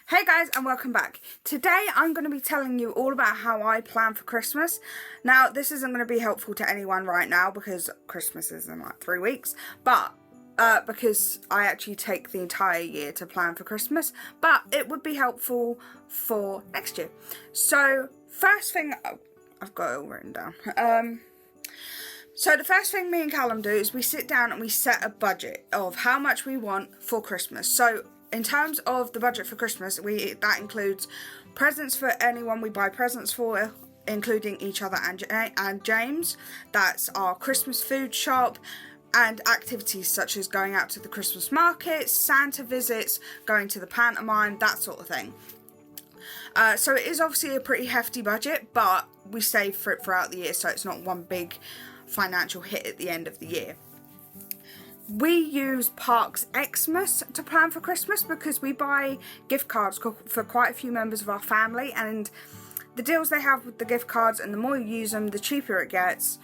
Hey guys, and welcome back. Today I'm going to be telling you all about how I plan for Christmas. Now this isn't going to be helpful to anyone right now because Christmas is in like 3 weeks, but because I actually take the entire year to plan for Christmas, but it would be helpful for next year. So first thing, I've got it all written down. So the first thing me and Callum do is we sit down and we set a budget of how much we want for Christmas. So in terms of the budget for Christmas, that includes presents for anyone we buy presents for, including each other and James. That's our Christmas food shop and activities such as going out to the Christmas markets, Santa visits, going to the pantomime, that sort of thing. So it is obviously a pretty hefty budget, but we save for it throughout the year, so it's not one big financial hit at the end of the year. We use Parks Xmas to plan for Christmas because we buy gift cards for quite a few members of our family, and the deals they have with the gift cards, and the more you use them, the cheaper it gets.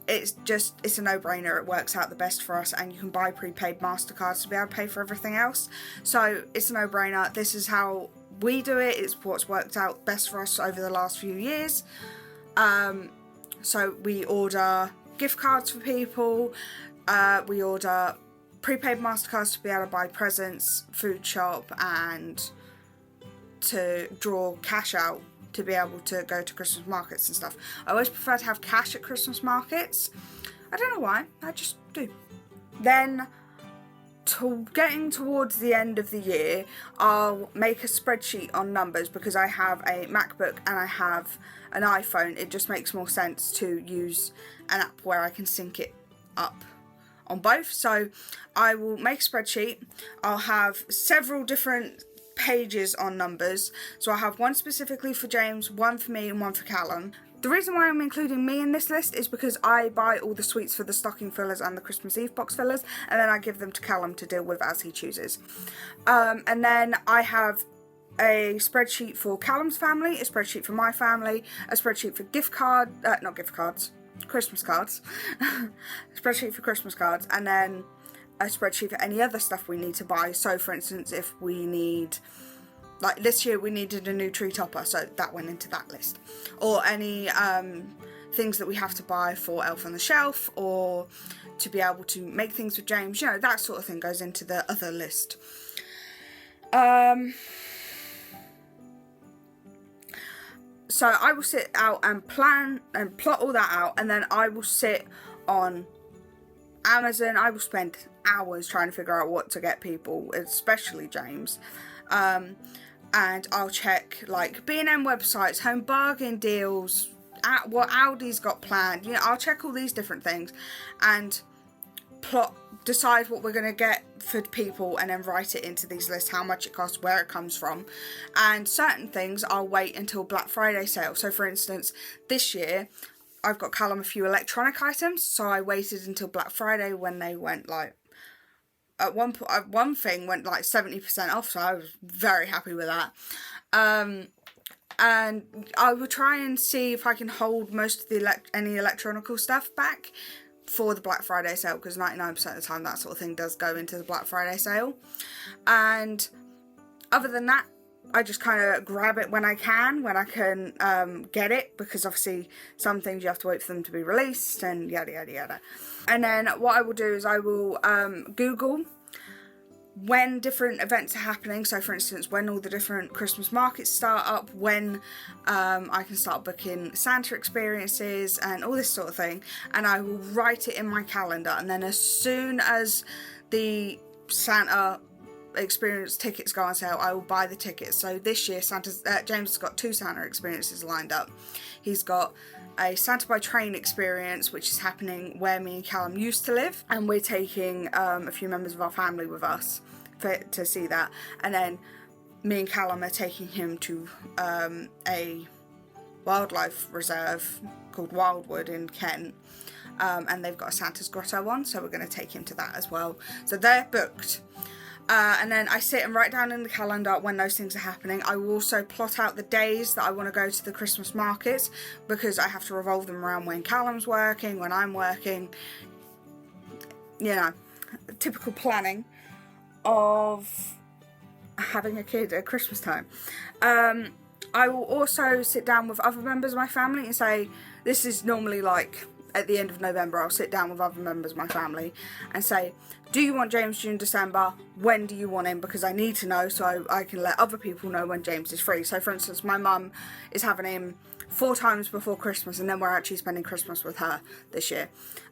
It's a no-brainer. It works out the best for us, and you can buy prepaid MasterCards to be able to pay for everything else. So it's a no-brainer. This is how we do it. It's what's worked out best for us over the last few years. So we order gift cards for people. We order prepaid MasterCards to be able to buy presents, food shop, and to draw cash out to be able to go to Christmas markets and stuff. I always prefer to have cash at Christmas markets. I don't know why, I just do. Then, getting towards the end of the year, I'll make a spreadsheet on numbers because I have a MacBook and I have an iPhone. It just makes more sense to use an app where I can sync it up on both. So I will make a spreadsheet. I'll have several different pages on numbers. So I have one specifically for James, one for me, and one for Callum. The reason why I'm including me in this list is because I buy all the sweets for the stocking fillers and the Christmas Eve box fillers, and then I give them to Callum to deal with as he chooses. And then I have a spreadsheet for Callum's family, a spreadsheet for my family, a spreadsheet for Christmas cards, a spreadsheet for Christmas cards, and then a spreadsheet for any other stuff we need to buy. So for instance, if we need, like this year we needed a new tree topper, so that went into that list. Or any things that we have to buy for Elf on the Shelf, or to be able to make things with James, you know, that sort of thing goes into the other list. So I will sit out and plan and plot all that out, and then I will sit on Amazon. I will spend hours trying to figure out what to get people, especially James. And I'll check like B&M websites, home bargain deals, what Aldi's got planned. You know, I'll check all these different things and decide what we're going to get for people, and then write it into these lists, how much it costs, where it comes from. And certain things I'll wait until Black Friday sale. So for instance, this year I've got Callum a few electronic items, so I waited until Black Friday when they went like, at one thing went like 70% off, so I was very happy with that. And I will try and see if I can hold most of the any electronical stuff back for the Black Friday sale, because 99% of the time that sort of thing does go into the Black Friday sale. And other than that, I just kind of grab it when I can get it, because obviously some things you have to wait for them to be released and yada yada yada. And then what I will do is I will Google when different events are happening. So for instance, when all the different Christmas markets start up, when I can start booking Santa experiences and all this sort of thing, and I will write it in my calendar. And then as soon as the Santa experience tickets go on sale, I will buy the tickets. So this year James has got 2 Santa experiences lined up. He's got a Santa by train experience, which is happening where me and Callum used to live, and we're taking a few members of our family with us to see that. And then me and Callum are taking him to a wildlife reserve called Wildwood in Kent, and they've got a Santa's Grotto on, so we're going to take him to that as well. So they're booked. And then I sit and write down in the calendar when those things are happening. I will also plot out the days that I want to go to the Christmas markets, because I have to revolve them around when Callum's working, when I'm working. You know, typical planning of having a kid at Christmas time. I will also sit down with other members of my family and say, this is normally like at the end of November, I'll sit down with other members of my family and say, do you want James June December? When do you want him? Because I need to know so I can let other people know when James is free. So for instance, my mum is having him 4 times before Christmas, and then we're actually spending Christmas with her this year.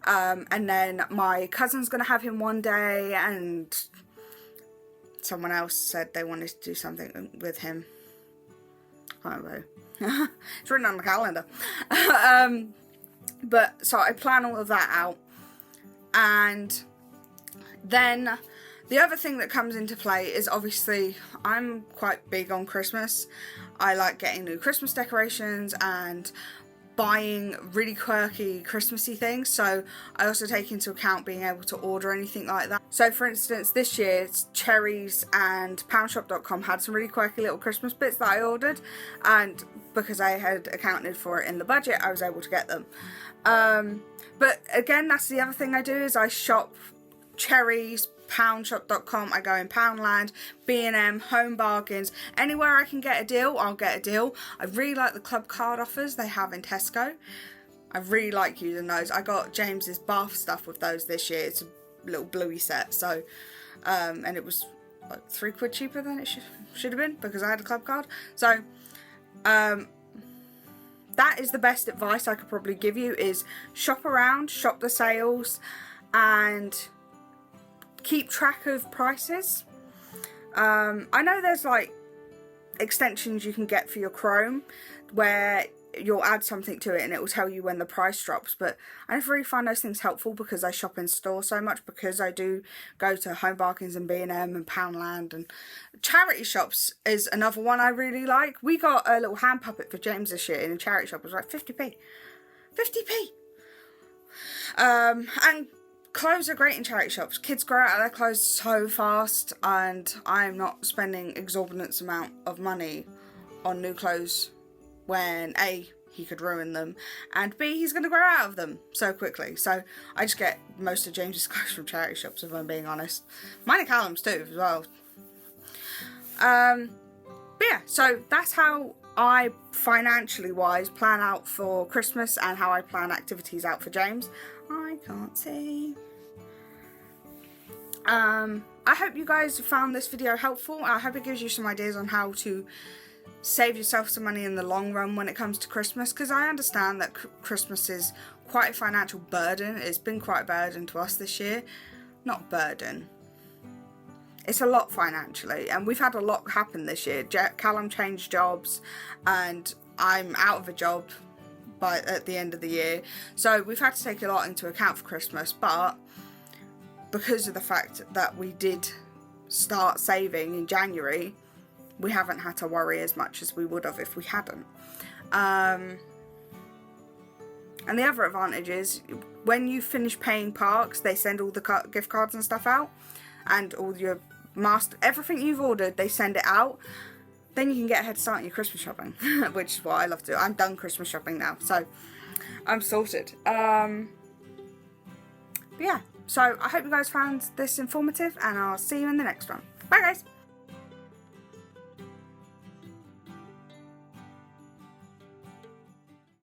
And then my cousin's going to have him one day, and someone else said they wanted to do something with him. I don't know. It's written on the calendar. But so I plan all of that out, and then the other thing that comes into play is obviously I'm quite big on Christmas. I like getting new Christmas decorations and buying really quirky Christmassy things, so I also take into account being able to order anything like that. So for instance, this year Cherries and poundshop.com had some really quirky little Christmas bits that I ordered, and because I had accounted for it in the budget, I was able to get them. But again, that's the other thing I do, is I shop Cherries, poundshop.com, I go in Poundland, B&M, Home Bargains, anywhere I can get a deal, I'll get a deal. I really like the club card offers they have in Tesco. I really like using those. I got James's bath stuff with those this year. It's a little bluey set, so and it was like £3 cheaper than it should have been because I had a club card. So that is the best advice I could probably give you, is shop around, shop the sales, and keep track of prices. I know there's like extensions you can get for your Chrome where you'll add something to it and it will tell you when the price drops, but I never really find those things helpful because I shop in store so much, because I do go to Home Bargains and B&M and Poundland, and charity shops is another one I really like. We got a little hand puppet for James this year in a charity shop. It was like 50p. And clothes are great in charity shops. Kids grow out of their clothes so fast, and I'm not spending exorbitant amount of money on new clothes when A, he could ruin them, and B, he's going to grow out of them so quickly. So I just get most of James's clothes from charity shops, if I'm being honest. Mine and Callum's too, as well. But yeah, so that's how I, financially wise, plan out for Christmas and how I plan activities out for James. I can't see. I hope you guys found this video helpful. I hope it gives you some ideas on how to save yourself some money in the long run when it comes to Christmas, because I understand that Christmas is quite a financial burden. It's been quite a burden to us this year. Not burden. It's a lot financially, and we've had a lot happen this year. Callum changed jobs, and I'm out of a job at the end of the year, so we've had to take a lot into account for Christmas. But because of the fact that we did start saving in January, we haven't had to worry as much as we would have if we hadn't. And the other advantage is, when you finish paying parks, they send all the gift cards and stuff out, and all your everything you've ordered, they send it out. Then you can get a head start on your Christmas shopping, which is what I love to do. I'm done Christmas shopping now, so I'm sorted. But yeah, so I hope you guys found this informative, and I'll see you in the next one. Bye guys!